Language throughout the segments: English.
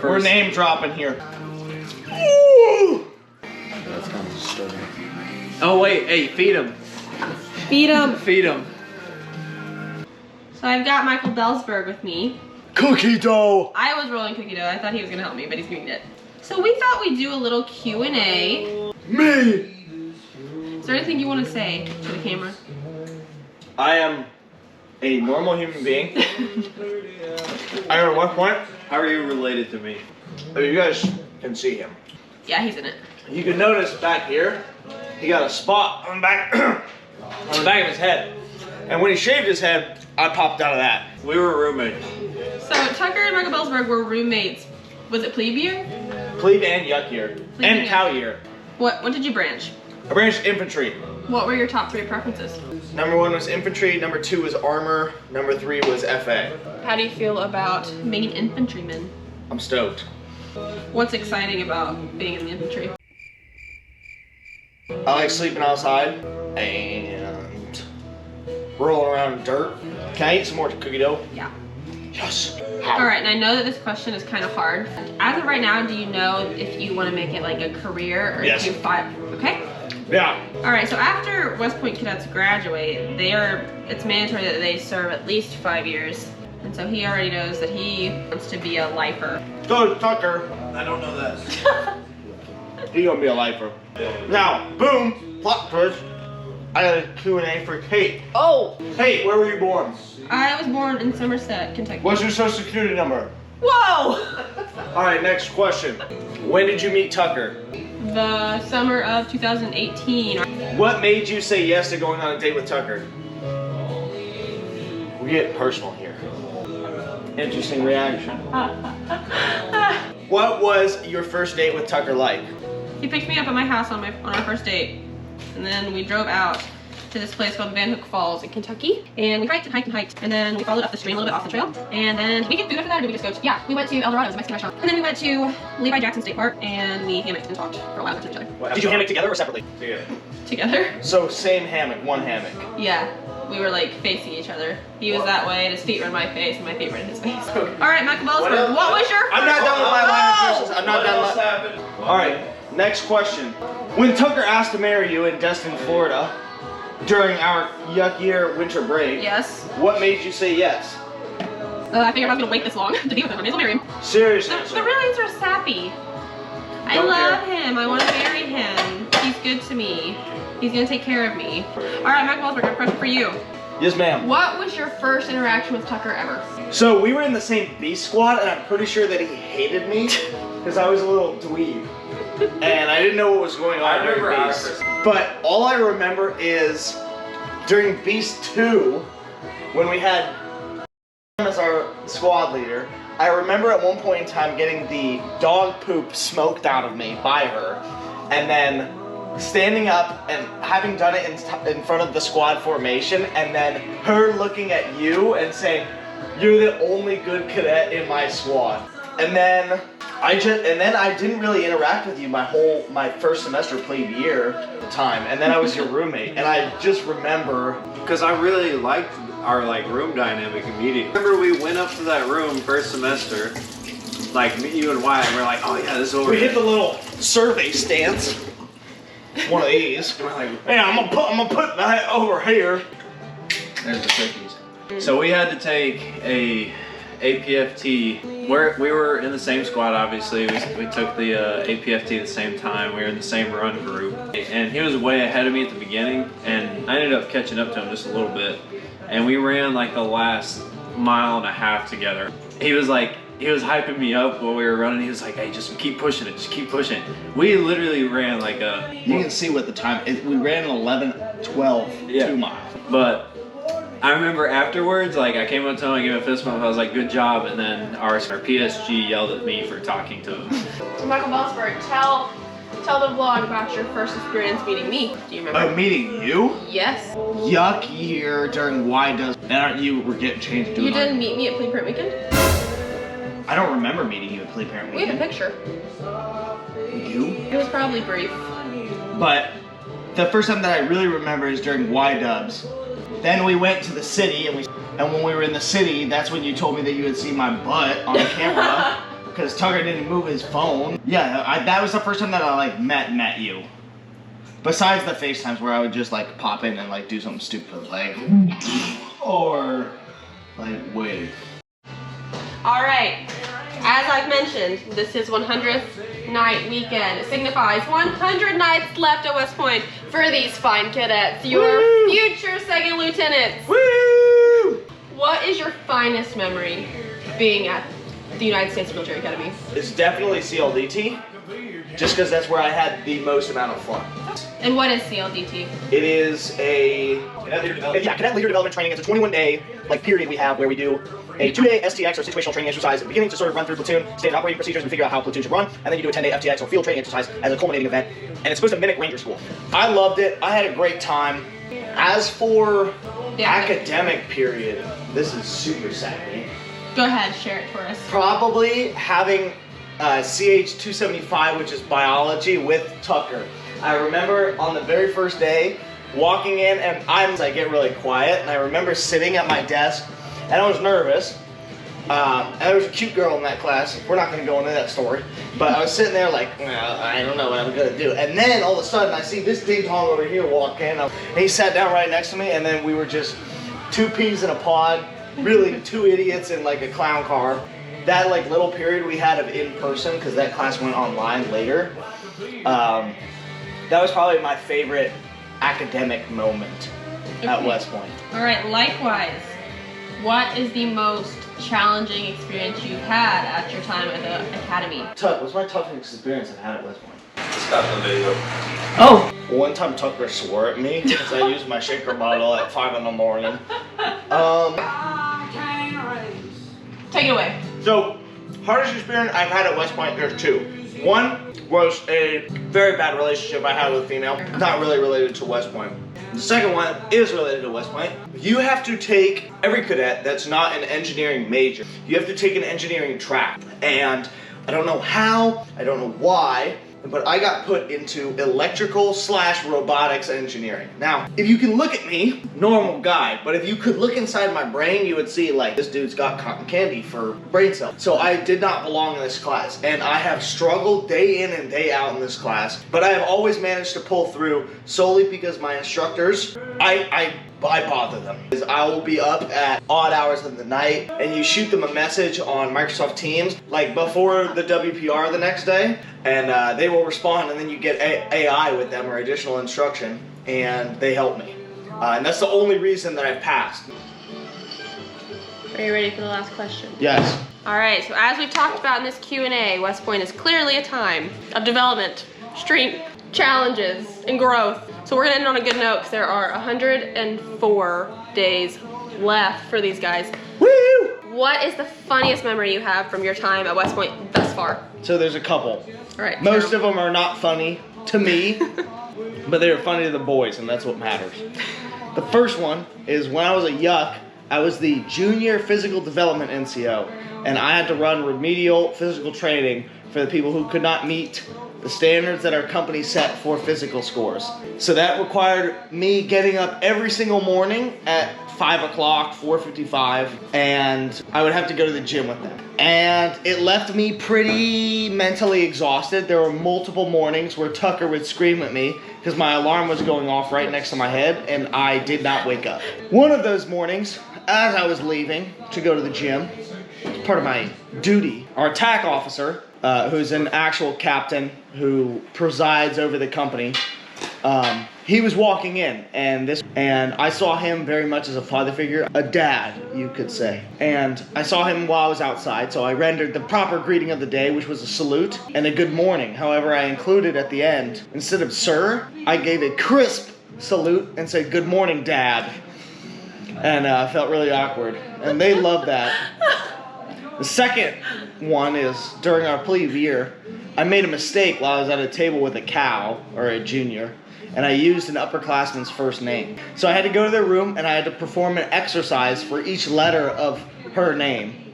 We're name dropping here. Ooh! That's kind of disturbing. Oh wait, hey, feed him. Feed him. Feed him. So I've got Michael Bellsberg with me. Cookie dough. I was rolling cookie dough. I thought he was gonna help me, but he's doing it. So we thought we'd do a little Q&A. Me. Is there anything you want to say to the camera? I am a normal human being. I at one point. How are you related to me? You guys can see him. Yeah, he's in it. You can notice back here, he got a spot on the back, on the back of his head. And when he shaved his head, I popped out of that. We were roommates. So Tucker and Michael Bellsberg were roommates. Was it plebe year? Plebe and yuck year. Plebe And and cow yuck. year. What did you branch? I branched infantry. What were your top 3 preferences? Number 1 was infantry, number 2 was armor, number 3 was FA. How do you feel about being an infantryman? I'm stoked. What's exciting about being in the infantry? I like sleeping outside and rolling around in dirt. Can I eat some more cookie dough? Yeah. Yes. Alright, and I know that this question is kind of hard. As of right now, do you know if you want to make it like a career or Yes. do 5? Okay? Yeah. Alright, so after West Point cadets graduate, it's mandatory that they serve at least 5 years. And so he already knows that he wants to be a lifer. Go, Tucker. I don't know that. He's gonna be a lifer. Now, boom, plot twist. I got a Q&A for Kate. Oh! Kate, where were you born? I was born in Somerset, Kentucky. What's your social security number? Whoa! Alright, next question. When did you meet Tucker? The summer of 2018. What made you say yes to going on a date with Tucker? We're getting personal here. Interesting reaction. What was your first date with Tucker like? He picked me up at my house on our first date. And then we drove out to this place called Van Hook Falls in Kentucky. And we hiked and hiked and hiked. And then we followed up the stream a little bit off the trail. And then did we get food after that, or did we just go to, yeah, we went to El Dorado's, a Mexican restaurant. And then we went to Levi Jackson State Park and we hammocked and talked for a while to each other. Did you hammock together or separately? Together? So same hammock, one hammock. Yeah. We were like facing each other. He was that way and his feet were in my face and my feet were in his face. Alright, Michael Bellsberg, what was your I'm not done with my line of questions. I'm not What done else happened? Alright, next question. When Tucker asked to marry you in Destin, Florida, during our yuck year winter break, Yes. what made you say yes? I figured I was gonna wait this long to deal with him. I may as well marry him. Seriously. The real answer is Sappy. I Don't love him. I want to marry him. He's good to me. He's gonna take care of me. Alright, Michael Bellsberg, I have a question for you. Yes, ma'am. What was your first interaction with Tucker ever? So we were in the same B squad, and I'm pretty sure that he hated me because I was a little dweeb, and I didn't know what was going on during Beast. But all I remember is during Beast 2, when we had as our squad leader, I remember at one point in time getting the dog poop smoked out of me by her, and then standing up and having done it in front of the squad formation, and then her looking at you and saying, "You're the only good cadet in my squad." And then I didn't really interact with you my first semester plebe year at the time, and then I was your roommate, and I just remember Because I really liked our room dynamic immediately. Remember we went up to that room first semester, like me, you and Wyatt, and we're like, oh yeah, this is over we here. hit the little survey stance. One of these. And we're like, Yeah, I'm gonna put that over here. there's the cookies. So we had to take a APFT. We were in the same squad, obviously. We took the APFT at the same time. We were in the same run group. And he was way ahead of me at the beginning, and I ended up catching up to him just a little bit. And we ran like the last mile and a half together. He was hyping me up while we were running. He was like, hey, just keep pushing it, just keep pushing it. We literally ran like a... You can see what the time is. We ran an 11:12 Yeah. 2 mile. But I remember afterwards, I came up to him, I gave him a fist bump, I was like, good job, and then our PSG yelled at me for talking to him. So Michael Bellsberg, tell the vlog about your first experience meeting me. Do you remember? Meeting you? Yes. Yuck year during Y-Does. And aren't you were getting changed to You didn't meet me at Play Print Weekend? I don't remember meeting you at Play Parent We have a Weekend. picture. You? It was probably brief. But the first time that I really remember is during Y-Dubs. Then we went to the city, and when we were in the city, that's when you told me that you had seen my butt on camera. because Tucker didn't move his phone. Yeah, that was the first time that I like met you. Besides the FaceTimes where I would just like pop in and like do something stupid like, or like wave. All right, as I've mentioned, this is 100th night weekend. It signifies 100 nights left at West Point for these fine cadets, your future second lieutenants. Woo! What is your finest memory being at the United States Military Academy? It's definitely CLDT, just because that's where I had the most amount of fun. And what is CLDT? It is a cadet leader development training. It's a 21-day like period we have where we do a 2-day STX or situational training exercise at the beginning to sort of run through platoon, standard operating procedures, and figure out how platoon should run. And then you do a 10-day FTX or field training exercise as a culminating event. And it's supposed to mimic Ranger School. I loved it. I had a great time. As for academic period, this is super sad. Go ahead, share it for us. Probably having CH-275, which is biology, with Tucker. I remember on the very first day walking in, and I get really quiet, and I remember sitting at my desk, and I was nervous. And there was a cute girl in that class. We're not going to go into that story, but I was sitting there like, well, I don't know what I'm going to do. And then all of a sudden, I see this ding dong over here walk in. And he sat down right next to me, and then we were just two peas in a pod, really two idiots in like a clown car. That like little period we had of in person, because that class went online later. That was probably my favorite academic moment at West Point. All right, likewise, what is the most challenging experience you've had at your time at the academy? What's my toughest experience I've had at West Point? It's got the video. Oh! One time Tucker swore at me because I used my shaker bottle at 5 in the morning. Take it away. So, hardest experience I've had at West Point, there's two. One was a very bad relationship I had with a female, not really related to West Point. The second one is related to West Point. You have to take, every cadet that's not an engineering major, you have to take an engineering track. And I don't know how, I don't know why, but I got put into electrical/robotics engineering. Now, if you can look at me, normal guy, but if you could look inside my brain, you would see like, this dude's got cotton candy for brain cells. So I did not belong in this class, and I have struggled day in and day out in this class, but I have always managed to pull through solely because my instructors, I bother them. I will be up at odd hours of the night, and you shoot them a message on Microsoft Teams, like before the WPR the next day, and they will respond, and then you get AI with them or additional instruction, and they help me. And that's the only reason that I've passed. Are you ready for the last question? Yes. All right, so as we've talked about in this Q&A, West Point is clearly a time of development, strength, challenges, and growth. So we're gonna end on a good note because there are 104 days left for these guys. Woo! What is the funniest memory you have from your time at West Point thus far? So there's a couple. All right. Most of them are not funny to me, but they're funny to the boys, and that's what matters. The first one is when I was a yuck, I was the junior physical development NCO, and I had to run remedial physical training for the people who could not meet the standards that our company set for physical scores. So that required me getting up every single morning at 5 o'clock, 4:55, and I would have to go to the gym with them. And it left me pretty mentally exhausted. There were multiple mornings where Tucker would scream at me because my alarm was going off right next to my head and I did not wake up. One of those mornings, as I was leaving to go to the gym, as part of my duty, our TAC officer, who's an actual captain who presides over the company, he was walking in, and I saw him very much as a father figure, a dad, you could say. And I saw him while I was outside, so I rendered the proper greeting of the day, which was a salute and a good morning. However, I included at the end, instead of sir, I gave a crisp salute and said, "Good morning, Dad." And I felt really awkward, and they loved that. The second one is during our plebe year, I made a mistake while I was at a table with a cow, or a junior, and I used an upperclassman's first name. So I had to go to their room and I had to perform an exercise for each letter of her name.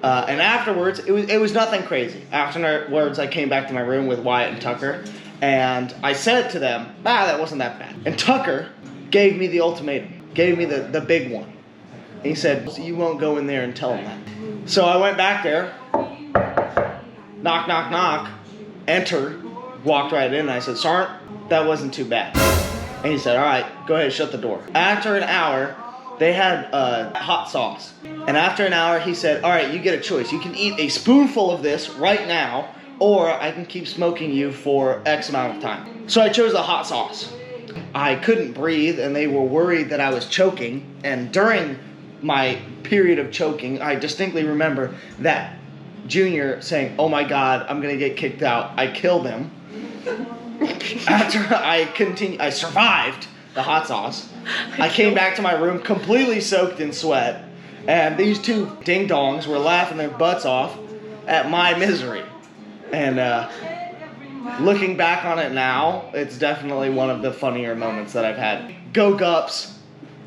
And afterwards, it was nothing crazy. Afterwards, I came back to my room with Wyatt and Tucker, and I said to them, that wasn't that bad. And Tucker gave me the ultimatum, gave me the big one. And he said, "You won't go in there and tell them that." So I went back there, knock, knock, knock, enter, walked right in, and I said, Sergeant, that wasn't too bad. And he said, all right, go ahead, shut the door. After an hour, they had hot sauce. And after an hour, he said, all right, you get a choice. You can eat a spoonful of this right now, or I can keep smoking you for X amount of time. So I chose the hot sauce. I couldn't breathe, and they were worried that I was choking. And during my period of choking, I distinctly remember that Junior saying, oh my God, I'm gonna get kicked out. I killed him. After I survived the hot sauce. I came back to my room completely soaked in sweat, and these two ding-dongs were laughing their butts off at my misery. And looking back on it now, it's definitely one of the funnier moments that I've had. Go Gups,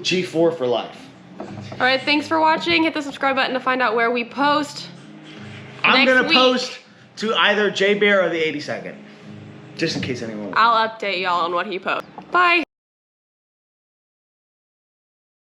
G4 for life. All right, thanks for watching. Hit the subscribe button to find out where we post. I'm next gonna week. post to either J Bear or the 82nd, just in case anyone. I'll update y'all on what he posts. Bye.